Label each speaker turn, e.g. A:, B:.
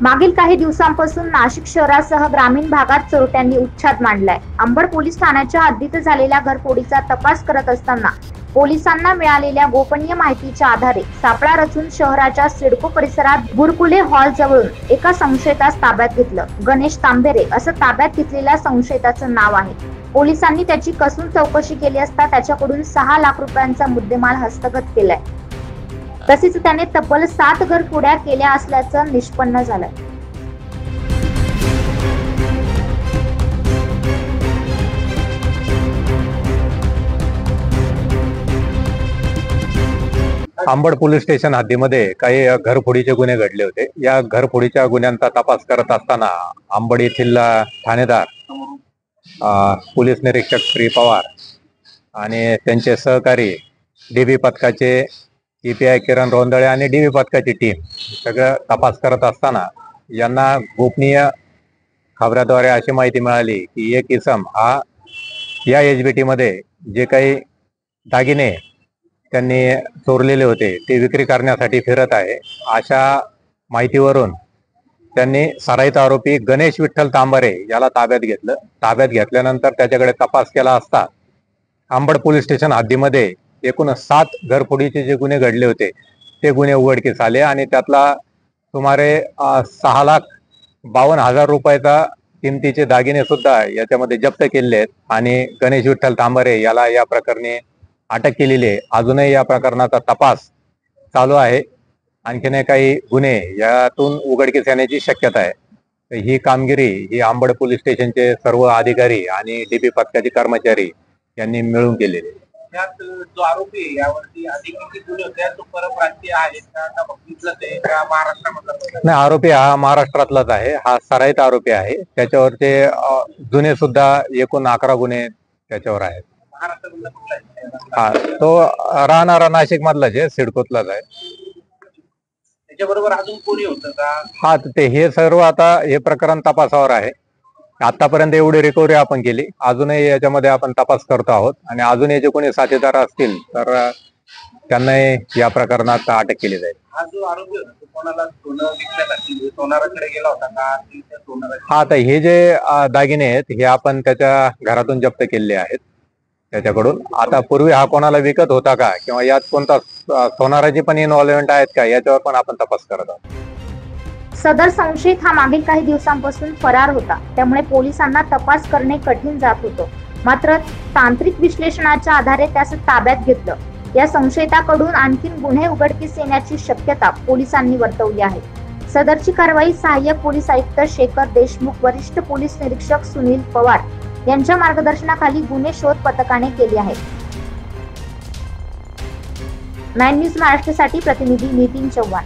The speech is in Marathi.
A: मागील काही दिवसांपासून नाशिक शहरासह ग्रामीण भागात चोरट्यांनी उच्छाद मांडलाय। अंबड पोलीस ठाण्याच्या हद्दीत झालेल्या घरफोडीचा तपास करत असताना पोलिसांना मिळालेल्या गोपनीय माहितीच्या आधारे सापळा रचून शहराच्या सिडको परिसरात बुरकुले हॉल जवळून एका संशयितास ताब्यात घेतलं। गणेश तांबेरे असं ताब्यात घेतलेल्या संशयिताचं नाव आहे। पोलिसांनी त्याची कसून चौकशी केली असता त्याच्याकडून 6 लाख रुपयांचा मुद्देमाल हस्तगत केलाय। तसेच त्याने तब्बल 7 घरफोड्या केल्या असल्याचं निष्पन्न झालंय।
B: अंबड पोलीस स्टेशन हद्दीमध्ये काही घरफोडीचे गुन्हे घडले होते। या घरफोडीच्या गुन्ह्यांचा तपास करत असताना अंबड येथील ठाणेदार पोलीस निरीक्षक श्री पवार आणि त्यांचे सहकारी डीबी पथकाचे ईपीआय किरण रोंदळे आणि डीबी पथकाची टीम सगळं तपास करत असताना यांना गोपनीय खबराद्वारे अशी माहिती मिळाली की एक इसम हा या एचबीटी मध्ये जे काही दागिने त्यांनी चोरलेले होते ते विक्री करण्यासाठी फिरत आहे। अशा माहितीवरून त्यांनी सराईत आरोपी गणेश विठ्ठल तांबरे याला ताब्यात घेतलं। ताब्यात घेतल्यानंतर त्याच्याकडे तपास केला असता अंबड पोलीस स्टेशन हद्दीमध्ये एकूण 7 घरफोडीचे जे गुन्हे घडले होते ते गुन्हे उघडकीस आले आणि त्यातला सुमारे 6,52,000 रुपयाचा किमतीचे दागिने सुद्धा याच्यामध्ये जप्त केले आहेत आणि गणेश विठ्ठल तांबरे याला या प्रकरणी अटक केलेली आहे। अजूनही या प्रकरणाचा तपास चालू आहे। आणखीन काही गुन्हे यातून उघडकीस येण्याची शक्यता आहे। ही कामगिरी ही अंबड पोलीस स्टेशनचे सर्व अधिकारी आणि डीबी पथकाचे कर्मचारी यांनी मिळून केलेली आहे।
C: यात जो आरोपी आहे यावरती अधिक किती गुन्हे होते तो परप्रांतीय आहे का बघितलं ते महाराष्ट्रामधला?
B: नाही, आरोपी हा महाराष्ट्रातलाच आहे। हा सराईत आरोपी आहे। त्याच्यावरचे जुने सुद्धा एकूण 11 गुन्हे त्याच्यावर आहेत। हा, तो राहणारा नाशिक मधलाच आहे, सिडकोतलाच आहे।
C: त्याच्याबरोबर अजून कोणी होतं का?
B: हा, ते हे सर्व आता हे प्रकरण तपासावर आहे। आतापर्यंत एवढी रिकव्हरी आपण केली, अजूनही याच्यामध्ये आपण तपास करतो आहोत आणि अजून याचे कोणी साथीदार असतील तर त्यांनाही या प्रकरणात अटक केली जाईल।
C: हा जो आरोपी होता तो कोणाला सोनं विकण्यासाठी सोनाराकडे गेला होता का?
B: हा, आता हे जे दागिने आहेत हे आपण त्याच्या घरातून जप्त केलेले आहेत त्याच्याकडून। आता पूर्वी हा कोणाला विकत होता का किंवा यात कोणता सोनाराची पण इन्व्हॉल्वमेंट आहेत का याच्यावर पण आपण तपास करत आहोत।
A: सदर संशयित हा मागील काही दिवसांपासून फरार होता, त्यामुळे पोलिसांना तपास करणे कठीण जात होतं। मात्र तांत्रिक विश्लेषणाच्या आधारे त्यास ताब्यात घेतलं। या संशयिताकडून आणखीन गुन्हे उघडकीस येण्याची शक्यता पोलिसांनी वर्तवली आहे। सदरची कारवाई सहाय्यक पोलीस आयुक्त शेखर देशमुख, वरिष्ठ पोलीस निरीक्षक सुनील पवार यांच्या मार्गदर्शनाखाली गुन्हे शोध पथकाने केली आहे। 9 न्यूज महाराष्ट्रासाठी प्रतिनिधी नितीन चव्हाण।